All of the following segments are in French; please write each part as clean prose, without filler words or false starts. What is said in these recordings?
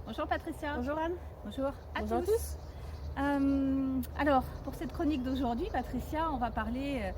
Bonjour Patricia. Bonjour Anne. Bonjour à Bonjour tous. à tous. Alors, pour cette chronique d'aujourd'hui, Patricia, on va parler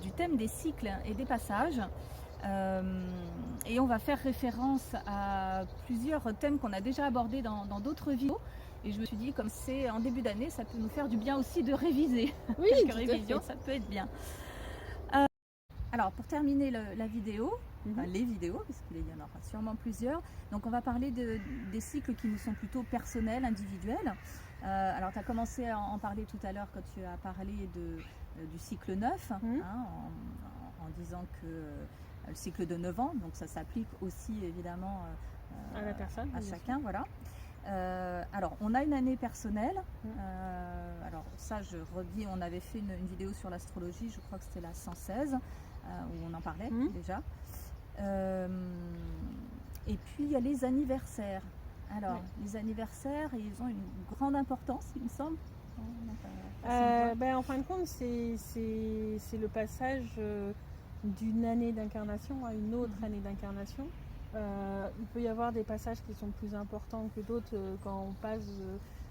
du thème des cycles et des passages. Et on va faire référence à plusieurs thèmes qu'on a déjà abordés dans d'autres vidéos. Et je me suis dit, comme c'est en début d'année, ça peut nous faire du bien aussi de réviser. Oui, Quelques tout à révisions, fait. ça peut être bien. Alors, pour terminer la vidéo, enfin, les vidéos, parce qu'il y en aura sûrement plusieurs, donc on va parler des cycles qui nous sont plutôt personnels, individuels. Alors, tu as commencé à en parler tout à l'heure quand tu as parlé du cycle 9, en disant que le cycle de 9 ans, donc ça s'applique aussi évidemment À la personne, à bien chacun, sûr. voilà. Alors, on a une année personnelle. Alors, ça, je redis, on avait fait une vidéo sur l'astrologie, je crois que c'était la 116, où on en parlait déjà. Et puis, il y a les anniversaires. Alors, les anniversaires, ils ont une grande importance, il me semble. En fin de compte, c'est le passage d'une année d'incarnation à une autre année d'incarnation. Il peut y avoir des passages qui sont plus importants que d'autres quand on passe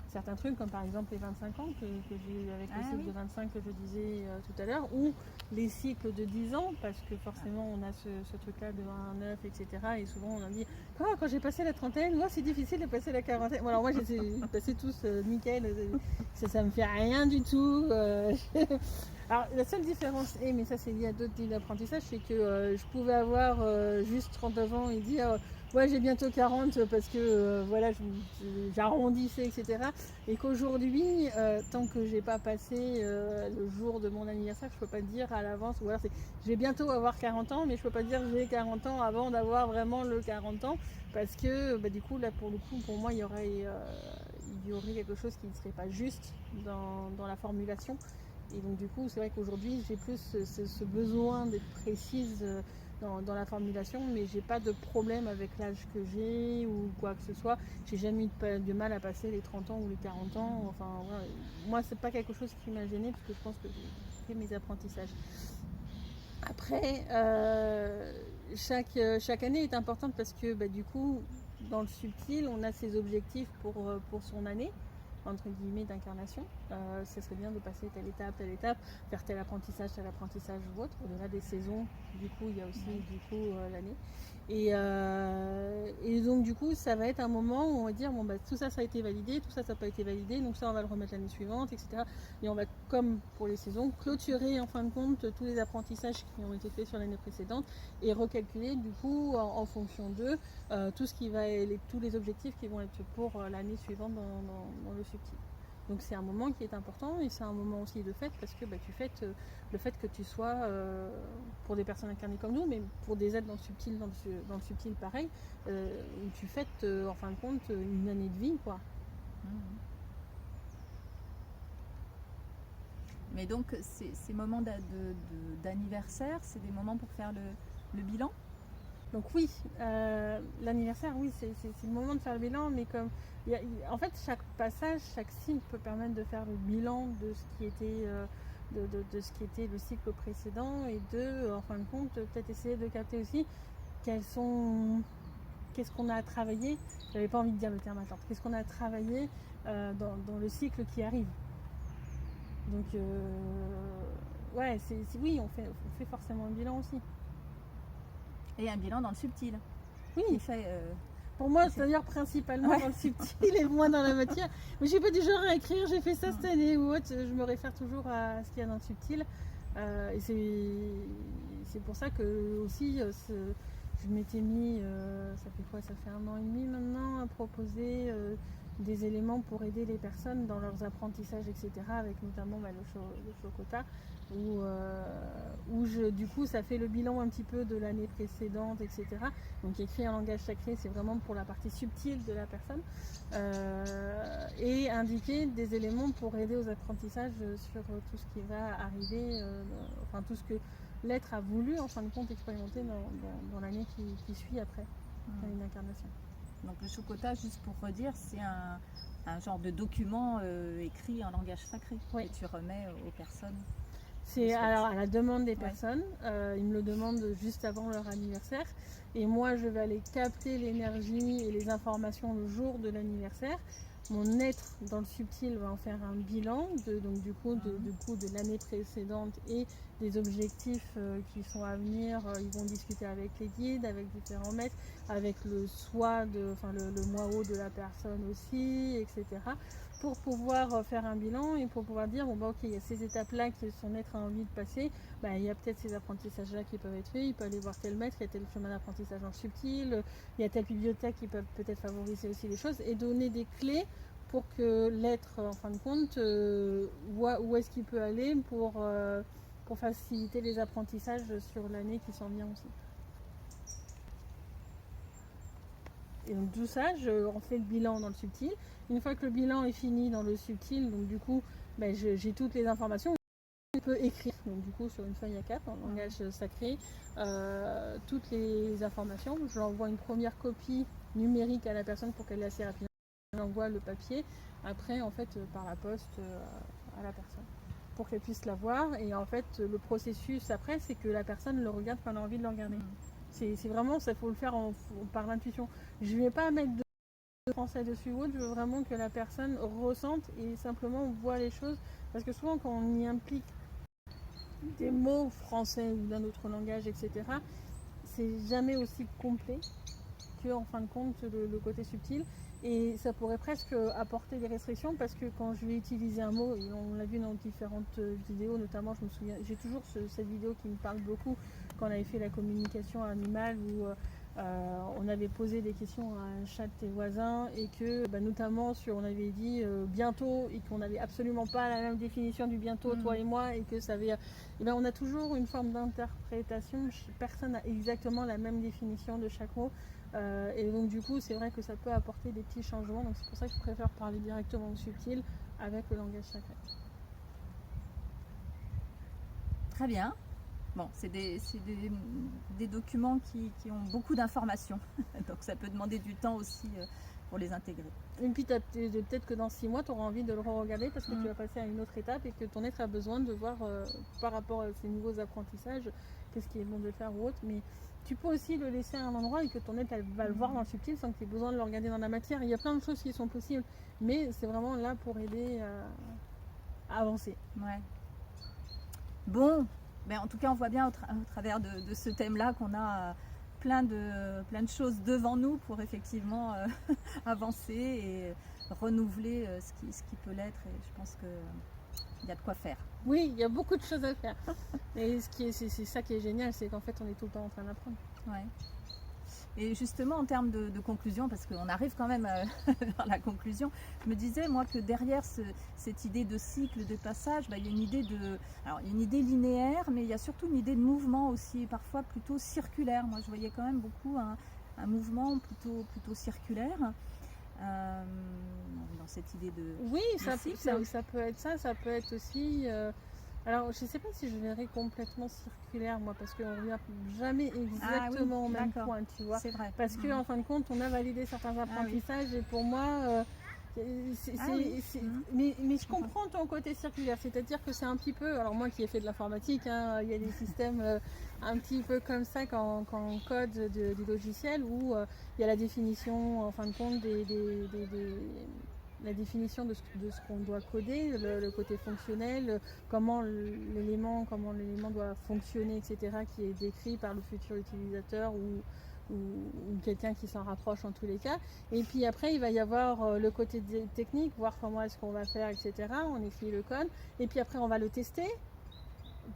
certains trucs, comme par exemple les 25 ans que j'ai avec le cycle de 25 que je disais tout à l'heure, ou les cycles de 10 ans, parce que forcément on a ce truc-là de 1 à 9, etc. Et souvent on a dit, quand j'ai passé la trentaine, moi c'est difficile de passer la quarantaine. Bon, alors moi j'ai passé tous nickel, ça me fait rien du tout. Alors la seule différence est, mais ça c'est lié à d'autres types d'apprentissage, c'est que je pouvais avoir juste 39 ans et dire ouais j'ai bientôt 40 parce que voilà j'arrondissais, etc. Et qu'aujourd'hui, tant que j'ai pas passé le jour de mon anniversaire, je peux pas dire à l'avance, ou alors c'est je vais bientôt avoir 40 ans, mais je peux pas dire j'ai 40 ans avant d'avoir vraiment le 40 ans, parce que du coup là pour le coup pour moi il y aurait quelque chose qui ne serait pas juste dans la formulation. Et donc du coup c'est vrai qu'aujourd'hui j'ai plus ce besoin d'être précise dans la formulation, mais j'ai pas de problème avec l'âge que j'ai ou quoi que ce soit. J'ai jamais eu de mal à passer les 30 ans ou les 40 ans. Enfin voilà. Moi c'est pas quelque chose qui m'a gênée, parce que je pense que j'ai fait mes apprentissages. Après chaque année est importante, parce que du coup dans le subtil on a ses objectifs pour son année entre guillemets d'incarnation. Ce serait bien de passer telle étape, faire tel apprentissage ou autre. Au-delà des saisons, du coup, il y a aussi l'année. Et donc du coup, ça va être un moment où on va dire bon tout ça a été validé, tout ça n'a pas été validé, donc ça on va le remettre l'année suivante, etc. Et on va, comme pour les saisons, clôturer en fin de compte tous les apprentissages qui ont été faits sur l'année précédente et recalculer du coup en fonction d'eux tout ce qui va tous les objectifs qui vont être pour l'année suivante dans le subtil. Donc c'est un moment qui est important, et c'est un moment aussi de fête, parce que tu fêtes le fait que tu sois, pour des personnes incarnées comme nous, mais pour des êtres dans le subtil pareil, où tu fêtes en fin de compte une année de vie, quoi. Mais donc ces moments d'anniversaire, c'est des moments pour faire le bilan? Donc oui, l'anniversaire, oui, c'est le moment de faire le bilan, mais comme en fait chaque passage, chaque cycle peut permettre de faire le bilan de ce qui était de ce qui était le cycle précédent, et en fin de compte peut-être essayer de capter aussi qu'est-ce qu'on a travaillé. J'avais pas envie de dire le terme attente. Qu'est-ce qu'on a travaillé dans le cycle qui arrive. Donc ouais, oui, on fait forcément un bilan aussi. Et un bilan dans le subtil. Oui. Qui fait, pour moi, c'est-à-dire principalement dans le subtil et moins dans la matière. Mais je suis pas du genre à écrire j'ai fait ça cette année ou autre. Je me réfère toujours à ce qu'il y a dans le subtil. Et c'est pour ça que aussi je m'étais mis, ça fait quoi, ça fait 1 an et demi maintenant, à proposer des éléments pour aider les personnes dans leurs apprentissages, etc. Avec notamment le Chokota, où du coup ça fait le bilan un petit peu de l'année précédente, etc. Donc écrit en langage sacré, c'est vraiment pour la partie subtile de la personne, et indiquer des éléments pour aider aux apprentissages sur tout ce qui va arriver, enfin tout ce que l'être a voulu en fin de compte expérimenter dans l'année qui suit après une incarnation. Donc le Chokota, juste pour redire, c'est un genre de document écrit en langage sacré que tu remets aux personnes. C'est alors à la demande des personnes. Ils me le demandent juste avant leur anniversaire. Et moi, je vais aller capter l'énergie et les informations le jour de l'anniversaire. Mon être dans le subtil va en faire un bilan de l'année précédente et des objectifs qui sont à venir. Ils vont discuter avec les guides, avec différents maîtres, avec le soi, le moi haut de la personne aussi, etc. Pour pouvoir faire un bilan et pour pouvoir dire ok, il y a ces étapes-là que son être a envie de passer, il y a peut-être ces apprentissages-là qui peuvent être faits, il peut aller voir tel maître, il y a tel chemin d'apprentissage en subtil, il y a telle bibliothèque qui peut peut-être favoriser aussi les choses et donner des clés pour que l'être, en fin de compte, voit où est-ce qu'il peut aller pour faciliter les apprentissages sur l'année qui s'en vient aussi. Et donc tout ça, on fait le bilan dans le subtil. Une fois que le bilan est fini dans le subtil, donc du coup, j'ai toutes les informations. On peut écrire, donc du coup, sur une feuille A4, en langage sacré, toutes les informations. Je l'envoie une première copie numérique à la personne pour qu'elle l'ait assez rapidement. J'envoie le papier, après, en fait, par la poste à la personne, pour qu'elle puisse la voir. Et en fait, le processus après, c'est que la personne le regarde quand elle a envie de le regarder. C'est vraiment, ça faut le faire par l'intuition. Je ne vais pas mettre de français dessus ou autre, je veux vraiment que la personne ressente et simplement voit les choses. Parce que souvent, quand on y implique des mots français ou d'un autre langage, etc., c'est jamais aussi complet que, en fin de compte, le côté subtil. Et ça pourrait presque apporter des restrictions parce que quand je vais utiliser un mot, et on l'a vu dans différentes vidéos, notamment, je me souviens, j'ai toujours cette vidéo qui me parle beaucoup quand on avait fait la communication animale où on avait posé des questions à un chat de tes voisins et que notamment on avait dit bientôt et qu'on n'avait absolument pas la même définition du bientôt, toi et moi, et que ça avait... on a toujours une forme d'interprétation, personne n'a exactement la même définition de chaque mot. Et donc du coup c'est vrai que ça peut apporter des petits changements, donc c'est pour ça que je préfère parler directement au subtil avec le langage sacré. Très bien. Bon, c'est des documents qui ont beaucoup d'informations, donc ça peut demander du temps aussi pour les intégrer. Et puis peut-être que dans 6 mois tu auras envie de le re-regarder parce que tu vas passer à une autre étape et que ton être a besoin de voir par rapport à ces nouveaux apprentissages qu'est-ce qui est bon de faire ou autre, mais tu peux aussi le laisser à un endroit et que ton être va le voir dans le subtil sans que tu aies besoin de le regarder dans la matière. Il y a plein de choses qui sont possibles, mais c'est vraiment là pour aider à avancer. Ouais. Bon, en tout cas, on voit bien au travers de ce thème-là qu'on a plein de choses devant nous pour effectivement avancer et renouveler ce qui peut l'être. Et je pense qu'il y a de quoi faire. Oui, il y a beaucoup de choses à faire. Et c'est ça qui est génial, c'est qu'en fait, on est tout le temps en train d'apprendre. Ouais. Et justement, en termes de conclusion, parce qu'on arrive quand même dans la conclusion, je me disais, moi, que derrière cette idée de cycle, de passage, il y a une idée il y a une idée linéaire, mais il y a surtout une idée de mouvement aussi, parfois plutôt circulaire. Moi, je voyais quand même beaucoup un mouvement plutôt circulaire. Dans cette idée de... Oui, ça peut être ça, ça peut être aussi... Alors, je ne sais pas si je verrais complètement circulaire, moi, parce qu'on ne revient jamais exactement au même point, tu vois. C'est vrai. Parce qu'en fin de compte, on a validé certains apprentissages et pour moi... mais je comprends ton côté circulaire, c'est-à-dire que c'est un petit peu... Alors moi qui ai fait de l'informatique, il y a des systèmes un petit peu comme ça quand on code du logiciel où il y a la définition, en fin de compte, la définition de ce qu'on doit coder, le côté fonctionnel, comment l'élément doit fonctionner, etc., qui est décrit par le futur utilisateur ou quelqu'un qui s'en rapproche en tous les cas. Et puis après, il va y avoir le côté technique, voir comment est-ce qu'on va faire, etc. On écrit le code. Et puis après, on va le tester.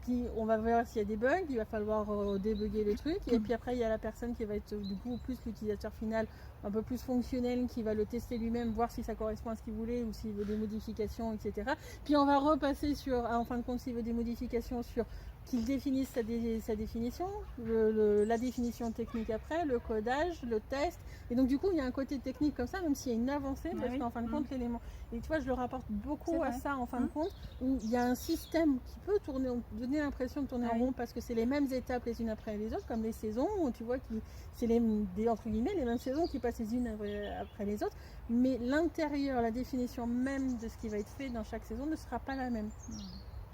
Puis on va voir s'il y a des bugs, il va falloir débugger les trucs. Et puis après, il y a la personne qui va être du coup plus l'utilisateur final, un peu plus fonctionnel, qui va le tester lui-même, voir si ça correspond à ce qu'il voulait ou s'il veut des modifications, etc. Puis on va repasser en fin de compte, s'il veut des modifications sur qu'il définisse sa définition, la définition technique après, le codage, le test. Et donc du coup, il y a un côté technique comme ça, même s'il y a une avancée, parce qu'en fin de compte, l'élément... Et tu vois, je le rapporte beaucoup à ça, en fin de compte, où il y a un système qui peut donner l'impression de tourner en rond, parce que c'est les mêmes étapes les unes après les autres, comme les saisons, où tu vois que c'est entre guillemets, les mêmes saisons qui passent les unes après les autres, mais l'intérieur, la définition même de ce qui va être fait dans chaque saison ne sera pas la même.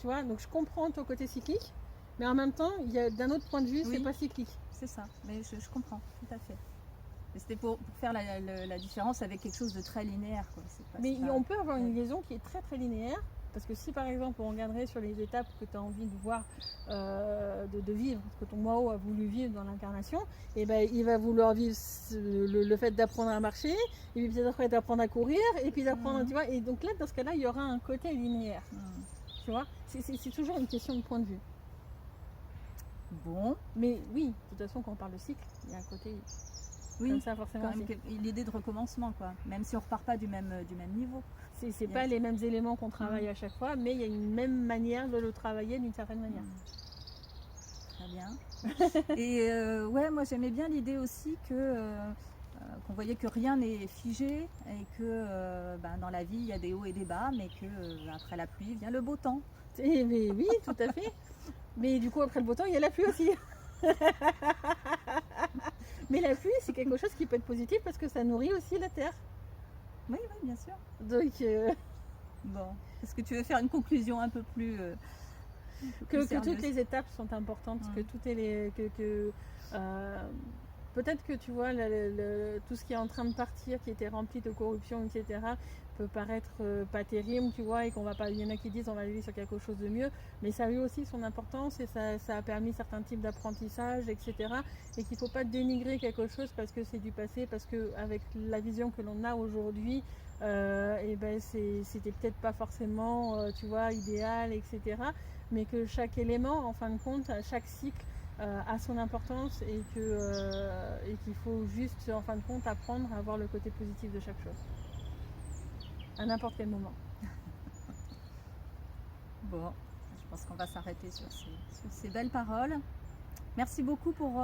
Tu vois, donc je comprends ton côté cyclique, mais en même temps, d'un autre point de vue, Oui. c'est pas cyclique. C'est ça, mais je comprends, tout à fait. Et c'était pour faire la différence avec quelque chose de très linéaire, quoi. Mais on peut avoir une liaison qui est très très linéaire, parce que si par exemple on regarderait sur les étapes que tu as envie de voir, de vivre, que ton Mao a voulu vivre dans l'incarnation, et ben il va vouloir vivre le fait d'apprendre à marcher, et puis peut-être après d'apprendre à courir, et puis d'apprendre, tu vois, et donc là dans ce cas-là il y aura un côté linéaire, tu vois, c'est toujours une question de point de vue. Bon, mais oui, de toute façon quand on parle de cycle, il y a un côté... Oui, comme ça, forcément. L'idée de recommencement, quoi. Même si on repart pas du même niveau. C'est pas les mêmes éléments qu'on travaille à chaque fois, mais il y a une même manière de le travailler d'une certaine manière. Très bien. Et ouais, moi j'aimais bien l'idée aussi qu'on voyait que rien n'est figé et que dans la vie il y a des hauts et des bas, mais que après la pluie vient le beau temps. Mais oui, tout à fait. Mais du coup après le beau temps il y a la pluie aussi. Mais la pluie, c'est quelque chose qui peut être positif parce que ça nourrit aussi la terre. Oui, bien sûr. Donc, bon, est-ce que tu veux faire une conclusion un peu plus... que toutes les étapes sont importantes, que tout est peut-être que tu vois, tout ce qui est en train de partir, qui était rempli de corruption, etc., peut paraître pas terrible, tu vois, et qu'on va pas. Il y en a qui disent on va aller sur quelque chose de mieux, mais ça a eu aussi son importance et ça a permis certains types d'apprentissage, etc. Et qu'il faut pas dénigrer quelque chose parce que c'est du passé, parce que avec la vision que l'on a aujourd'hui, et ben c'était peut-être pas forcément, tu vois, idéal, etc. Mais que chaque élément, en fin de compte, chaque cycle a son importance et qu'il faut juste, en fin de compte, apprendre à voir le côté positif de chaque chose. À n'importe quel moment. Bon, je pense qu'on va s'arrêter sur ces belles paroles. Merci beaucoup pour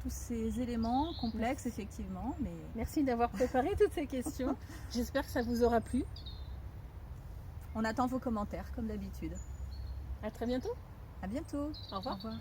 tous ces éléments complexes, effectivement. Mais... Merci d'avoir préparé toutes ces questions. J'espère que ça vous aura plu. On attend vos commentaires, comme d'habitude. À très bientôt. À bientôt. Au revoir. Au revoir.